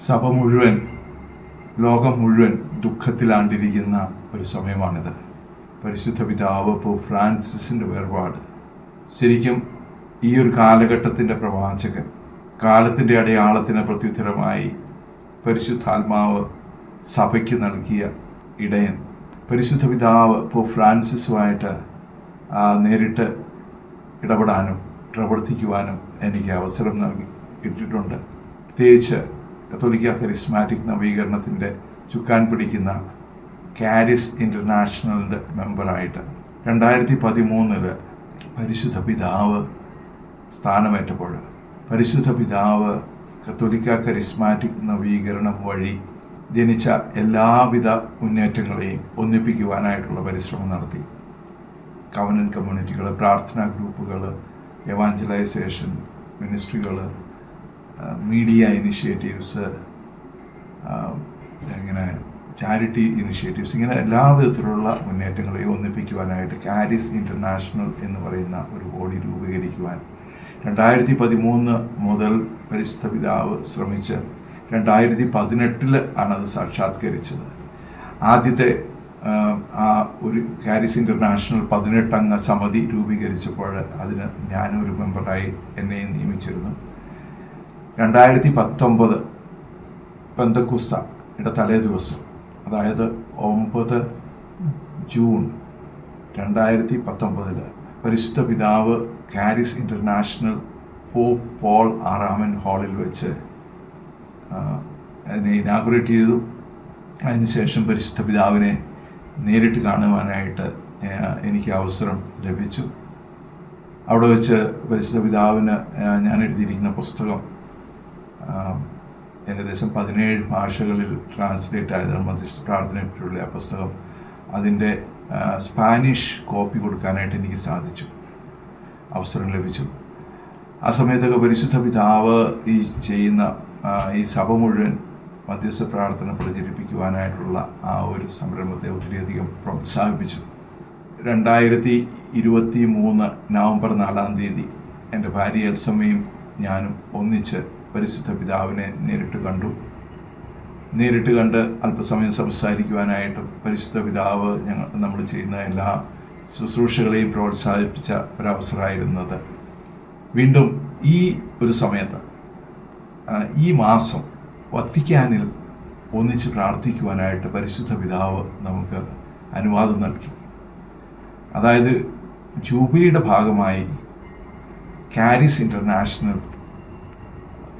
സഭ മുഴുവൻ, ലോകം മുഴുവൻ ദുഃഖത്തിലാണ്ടിരിക്കുന്ന ഒരു സമയമാണിത്. പരിശുദ്ധ പിതാവ് പോപ്പ് ഫ്രാൻസിസിൻ്റെ വേർപാട് ശരിക്കും ഈ ഒരു കാലഘട്ടത്തിൻ്റെ പ്രവാചകൻ, കാലത്തിൻ്റെ അടയാളത്തിന് പ്രത്യുത്തരമായി പരിശുദ്ധാത്മാവ് സഭയ്ക്ക് നൽകിയ ഇടയൻ, പരിശുദ്ധ പിതാവ് പോപ്പ് ഫ്രാൻസിസുമായിട്ട് നേരിട്ട് ഇടപെടാനും പ്രവർത്തിക്കുവാനും എനിക്ക് അവസരം കിട്ടിയിട്ടുണ്ട്. പ്രത്യേകിച്ച് കത്തോലിക്ക കരിസ്മാറ്റിക് നവീകരണത്തിൻ്റെ ചുക്കാൻ പിടിക്കുന്ന കാരിസ് ഇൻ്റർനാഷണലിൻ്റെ മെമ്പറായിട്ട് 2013 പരിശുദ്ധ പിതാവ് സ്ഥാനമേറ്റപ്പോൾ പരിശുദ്ധ പിതാവ് കത്തോലിക്ക കരിസ്മാറ്റിക് നവീകരണം വഴി ജനിച്ച എല്ലാവിധ മുന്നേറ്റങ്ങളെയും ഒന്നിപ്പിക്കുവാനായിട്ടുള്ള പരിശ്രമം നടത്തി. കവനൻ കമ്മ്യൂണിറ്റികൾ, പ്രാർത്ഥനാ ഗ്രൂപ്പുകൾ, എവാഞ്ചലൈസേഷൻ മിനിസ്ട്രികൾ, മീഡിയ ഇനിഷ്യേറ്റീവ്സ്, ഇങ്ങനെ ചാരിറ്റി ഇനിഷ്യേറ്റീവ്സ്, ഇങ്ങനെ എല്ലാ വിധത്തിലുള്ള മുന്നേറ്റങ്ങളെയും ഒന്നിപ്പിക്കുവാനായിട്ട് കാരിസ് ഇൻ്റർനാഷണൽ എന്ന് പറയുന്ന ഒരു ബോഡി രൂപീകരിക്കുവാൻ 2013 മുതൽ പരിശുദ്ധ പിതാവ് ശ്രമിച്ച് 2018 ആണത് സാക്ഷാത്കരിച്ചത്. ആദ്യത്തെ ആ ഒരു കാരിസ് ഇൻ്റർനാഷണൽ 18 അംഗ സമിതി രൂപീകരിച്ചപ്പോൾ അതിന് ഞാനൊരു മെമ്പറായി എന്നെ നിയമിച്ചിരുന്നു. 2019 പെന്തക്കോസ്തയുടെ തലേ ദിവസം, അതായത് 9 ജൂൺ 2019 പരിശുദ്ധ പിതാവ് കാരിസ് ഇൻ്റർനാഷണൽ പോപ്പ് പോൾ ആറാമൻ ഹാളിൽ വെച്ച് അതിനെ ഇനാഗുറേറ്റ് ചെയ്തു. അതിനുശേഷം പരിശുദ്ധ പിതാവിനെ നേരിട്ട് കാണുവാനായിട്ട് എനിക്ക് അവസരം ലഭിച്ചു. അവിടെ വെച്ച് പരിശുദ്ധ പിതാവിന് ഞാൻ എഴുതിയിരിക്കുന്ന പുസ്തകം ഏകദേശം 17 ഭാഷകളിൽ ട്രാൻസ്ലേറ്റ് ആയതാണ്. മധ്യസ്ഥ പ്രാർത്ഥനയെപ്പറ്റിയുള്ള ആ പുസ്തകം, അതിൻ്റെ സ്പാനിഷ് കോപ്പി കൊടുക്കാനായിട്ട് എനിക്ക് സാധിച്ചു, അവസരം ലഭിച്ചു. ആ സമയത്തൊക്കെ പരിശുദ്ധ പിതാവ് ഈ ചെയ്യുന്ന ഈ സഭ മുഴുവൻ മധ്യസ്ഥ പ്രാർത്ഥന പ്രചരിപ്പിക്കുവാനായിട്ടുള്ള ആ ഒരു സംരംഭത്തെ ഒത്തിരിയധികം പ്രോത്സാഹിപ്പിച്ചു. 2023 നവംബർ 4 എൻ്റെ ഭാര്യ എൽസമ്മയും ഞാനും ഒന്നിച്ച് പരിശുദ്ധ പിതാവിനെ നേരിട്ട് കണ്ട് അല്പസമയം സംസാരിക്കുവാനായിട്ടും പരിശുദ്ധ പിതാവ് നമ്മൾ ചെയ്യുന്ന എല്ലാ ശുശ്രൂഷകളെയും പ്രോത്സാഹിപ്പിച്ച ഒരവസരമായിരുന്നത്. വീണ്ടും ഈ ഒരു സമയത്ത്, ഈ മാസം വത്തിക്കാനിൽ ഒന്നിച്ച് പ്രാർത്ഥിക്കുവാനായിട്ട് പരിശുദ്ധ പിതാവ് നമുക്ക് അനുവാദം നൽകി. അതായത് ജൂബിലിയുടെ ഭാഗമായി കാരിസ് ഇൻ്റർനാഷണൽ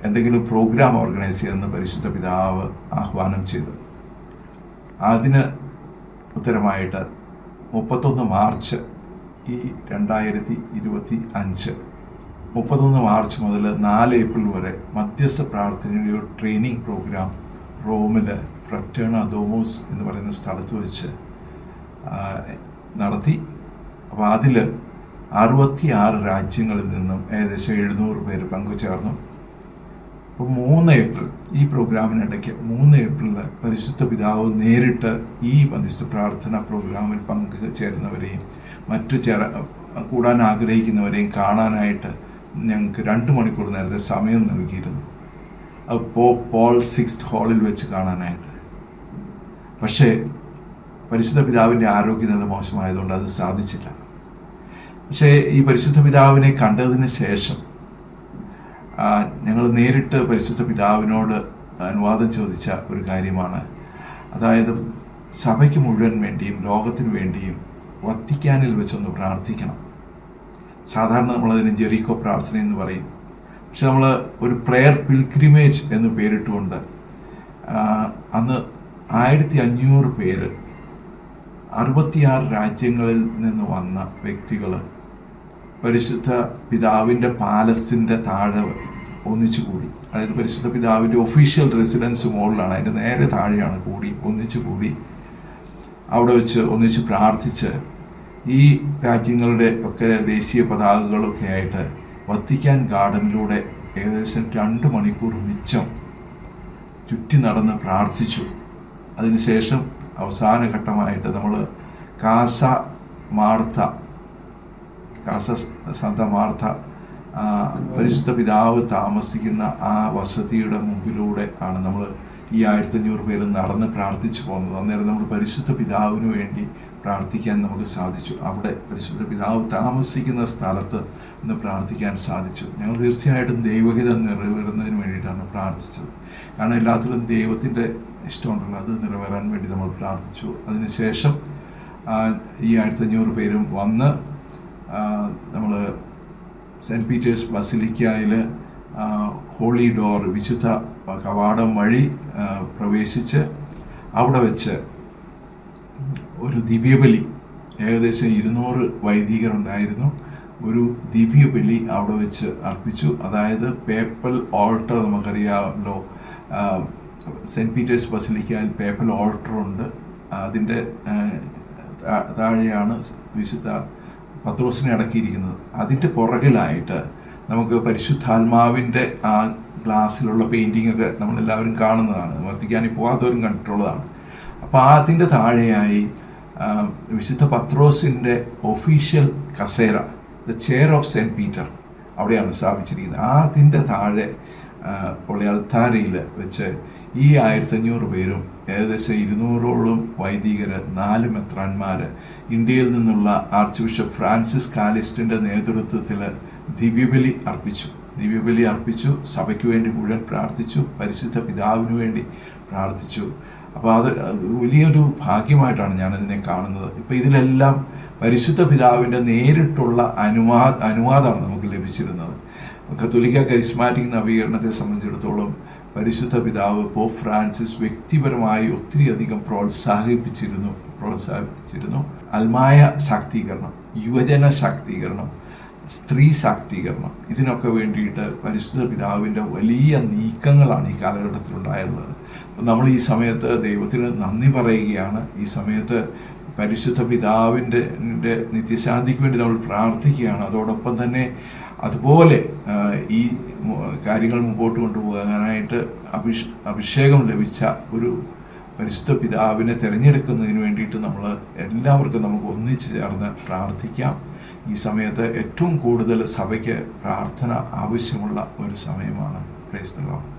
എന്തെങ്കിലും പ്രോഗ്രാം ഓർഗനൈസ് ചെയ്യുന്ന പരിശുദ്ധ പിതാവ് ആഹ്വാനം ചെയ്തു. അതിന് ഉത്തരമായിട്ട് 31 മാർച്ച് 2025 31 മാർച്ച് മുതൽ 4 ഏപ്രിൽ വരെ മധ്യസ്ഥ പ്രാർത്ഥനയുടെ ഒരു ട്രെയിനിങ് പ്രോഗ്രാം റോമിൽ ഫ്രറ്റേണ ദോമോസ് എന്ന് പറയുന്ന സ്ഥലത്ത് വെച്ച് നടത്തി. അപ്പോൾ അതിൽ 66 രാജ്യങ്ങളിൽ നിന്നും ഏകദേശം 700 പേര് പങ്കുചേർന്നു. അപ്പോൾ 3 ഏപ്രിൽ, ഈ പ്രോഗ്രാമിനിടയ്ക്ക് 3 ഏപ്രിൽ പരിശുദ്ധ പിതാവ് നേരിട്ട് ഈ മധ്യസ്ഥ പ്രാർത്ഥന പ്രോഗ്രാമിൽ പങ്കുചേരുന്നവരെയും കൂടാൻ ആഗ്രഹിക്കുന്നവരെയും കാണാനായിട്ട് ഞങ്ങൾക്ക് 2 മണിക്കൂർ നേരത്തെ സമയം നൽകിയിരുന്നു. അത് പോൾ 6th ഹാളിൽ വെച്ച് കാണാനായിട്ട്. പക്ഷേ പരിശുദ്ധ പിതാവിൻ്റെ ആരോഗ്യനില മോശമായതുകൊണ്ട് അത് സാധിച്ചില്ല. പക്ഷേ ഈ പരിശുദ്ധ പിതാവിനെ കണ്ടതിന് ശേഷം ഞങ്ങൾ നേരിട്ട് പരിശുദ്ധ പിതാവിനോട് അനുവാദം ചോദിച്ച ഒരു കാര്യമാണ്, അതായത് സഭയ്ക്ക് മുഴുവൻ വേണ്ടിയും ലോകത്തിന് വേണ്ടിയും വത്തിക്കാനിൽ വെച്ചൊന്ന് പ്രാർത്ഥിക്കണം. സാധാരണ നമ്മളതിന് ജെറിക്കോ പ്രാർത്ഥന എന്ന് പറയും. പക്ഷെ നമ്മൾ ഒരു പ്രെയർ പിൽഗ്രിമേജ് എന്ന് പേരിട്ടുകൊണ്ട് അന്ന് 1500 പേര് 66 രാജ്യങ്ങളിൽ നിന്ന് വന്ന വ്യക്തികൾ പരിശുദ്ധ പിതാവിൻ്റെ പാലസിൻ്റെ താഴെ ഒന്നിച്ചു കൂടി. അതായത് പരിശുദ്ധ പിതാവിൻ്റെ ഒഫീഷ്യൽ റെസിഡൻസ് മുകളിലാണ്, അതിൻ്റെ നേരെ താഴെയാണ് ഒന്നിച്ചു കൂടി അവിടെ വെച്ച് ഒന്നിച്ച് പ്രാർത്ഥിച്ച് ഈ രാജ്യങ്ങളുടെ ഒക്കെ ദേശീയ പതാകകളൊക്കെ ആയിട്ട് വത്തിക്കാൻ ഗാർഡനിലൂടെ ഏകദേശം 2 മണിക്കൂർ മിച്ചം ചുറ്റി നടന്ന് പ്രാർത്ഥിച്ചു. അതിനുശേഷം അവസാന ഘട്ടമായിട്ട് നമ്മൾ കാസ സാന്ത മാർത്ത പരിശുദ്ധ പിതാവ് താമസിക്കുന്ന ആ വസതിയുടെ മുമ്പിലൂടെ ആണ് നമ്മൾ ഈ 1500 പേര് നടന്ന് പ്രാർത്ഥിച്ചു പോകുന്നത്. അന്നേരം നമ്മൾ പരിശുദ്ധ പിതാവിന് വേണ്ടി പ്രാർത്ഥിക്കാൻ നമുക്ക് സാധിച്ചു. അവിടെ പരിശുദ്ധ പിതാവ് താമസിക്കുന്ന സ്ഥലത്ത് ഇന്ന് പ്രാർത്ഥിക്കാൻ സാധിച്ചു. ഞങ്ങൾ തീർച്ചയായിട്ടും ദൈവഹിതം നിറവേറുന്നതിന് വേണ്ടിയിട്ടാണ് പ്രാർത്ഥിച്ചത്. കാരണം എല്ലാത്തിലും ദൈവത്തിൻ്റെ ഇഷ്ടമുണ്ടല്ലോ, അത് നിറവേറാൻ വേണ്ടി നമ്മൾ പ്രാർത്ഥിച്ചു. അതിനുശേഷം ഈ 1500 പേരും വന്ന് നമ്മൾ സെൻറ്റ് പീറ്റേഴ്സ് ബസിലിക്കയിൽ ഹോളി ഡോർ, വിശുദ്ധ കവാടം വഴി പ്രവേശിച്ച് അവിടെ വെച്ച് ഒരു ദിവ്യബലി, ഏകദേശം 200 വൈദികരുണ്ടായിരുന്നു, ഒരു ദിവ്യബലി അവിടെ വെച്ച് അർപ്പിച്ചു. അതായത് പേപ്പൽ ഓൾട്ടർ, നമുക്കറിയാമല്ലോ സെൻറ്റ് പീറ്റേഴ്സ് ബസിലിക്കയിൽ പേപ്പൽ ഓൾട്ടറുണ്ട്. അതിൻ്റെ താഴെയാണ് വിശുദ്ധ പത്രോസിനെ അടക്കിയിരിക്കുന്നത്. അതിൻ്റെ പുറകിലായിട്ട് നമുക്ക് പരിശുദ്ധാത്മാവിൻ്റെ ആ ഗ്ലാസ്സിലുള്ള പെയിൻറ്റിംഗ് ഒക്കെ നമ്മളെല്ലാവരും കാണുന്നതാണ്, വത്തിക്കാനിൽ പോകാത്തവരും കണ്ടിട്ടുള്ളതാണ്. അപ്പോൾ അതിൻ്റെ താഴെയായി വിശുദ്ധ പത്രോസിൻ്റെ ഒഫീഷ്യൽ കസേര, the chair of saint Peter, അവിടെയാണ് സ്ഥാപിച്ചിരിക്കുന്നത്. അതിൻ്റെ താഴെ ഉള്ള അൾത്താരയിൽ വെച്ച് ഈ 1500 പേരും ഏകദേശം 200ഓളം വൈദികർ, 4 മെത്രാന്മാർ, ഇന്ത്യയിൽ നിന്നുള്ള ആർച്ച് ബിഷപ്പ് ഫ്രാൻസിസ് കാലിസ്റ്റിൻ്റെ നേതൃത്വത്തിൽ ദിവ്യബലി അർപ്പിച്ചു. സഭയ്ക്ക് വേണ്ടി മുഴുവൻ പ്രാർത്ഥിച്ചു, പരിശുദ്ധ പിതാവിന് വേണ്ടി പ്രാർത്ഥിച്ചു. അപ്പോൾ അത് വലിയൊരു ഭാഗ്യമായിട്ടാണ് ഞാനതിനെ കാണുന്നത്. ഇപ്പോൾ ഇതിലെല്ലാം പരിശുദ്ധ പിതാവിൻ്റെ നേരിട്ടുള്ള അനുവാദമാണ് നമുക്ക് ലഭിച്ചിരുന്നത്. കത്തോലിക്ക കരിസ്മാറ്റിക് നവീകരണത്തെ സംബന്ധിച്ചിടത്തോളം പരിശുദ്ധ പിതാവ് പോപ്പ് ഫ്രാൻസിസ് വ്യക്തിപരമായി ഒത്തിരിയധികം പ്രോത്സാഹിപ്പിച്ചിരുന്നു. അൽമായ ശാക്തീകരണം, യുവജന ശാക്തീകരണം, സ്ത്രീ ശാക്തീകരണം, ഇതിനൊക്കെ വേണ്ടിയിട്ട് പരിശുദ്ധ പിതാവിൻ്റെ വലിയ നീക്കങ്ങളാണ് ഈ കാലഘട്ടത്തിലുണ്ടായിട്ടുള്ളത്. അപ്പം നമ്മൾ ഈ സമയത്ത് ദൈവത്തിന് നന്ദി പറയുകയാണ്. ഈ സമയത്ത് പരിശുദ്ധ പിതാവിൻ്റെ നിത്യശാന്തിക്ക് വേണ്ടി നമ്മൾ പ്രാർത്ഥിക്കുകയാണ്. അതോടൊപ്പം തന്നെ അതുപോലെ ഈ കാര്യങ്ങൾ മുമ്പോട്ട് കൊണ്ടുപോകാനായിട്ട് അഭിഷേകം ലഭിച്ച ഒരു പരിശുദ്ധ പിതാവിനെ തിരഞ്ഞെടുക്കുന്നതിന് വേണ്ടിയിട്ട് എല്ലാവർക്കും നമുക്ക് ഒന്നിച്ച് ചേർന്ന് പ്രാർത്ഥിക്കാം. ഈ സമയത്ത് ഏറ്റവും കൂടുതൽ സഭയ്ക്ക് പ്രാർത്ഥന ആവശ്യമുള്ള ഒരു സമയമാണ്. Praise the Lord.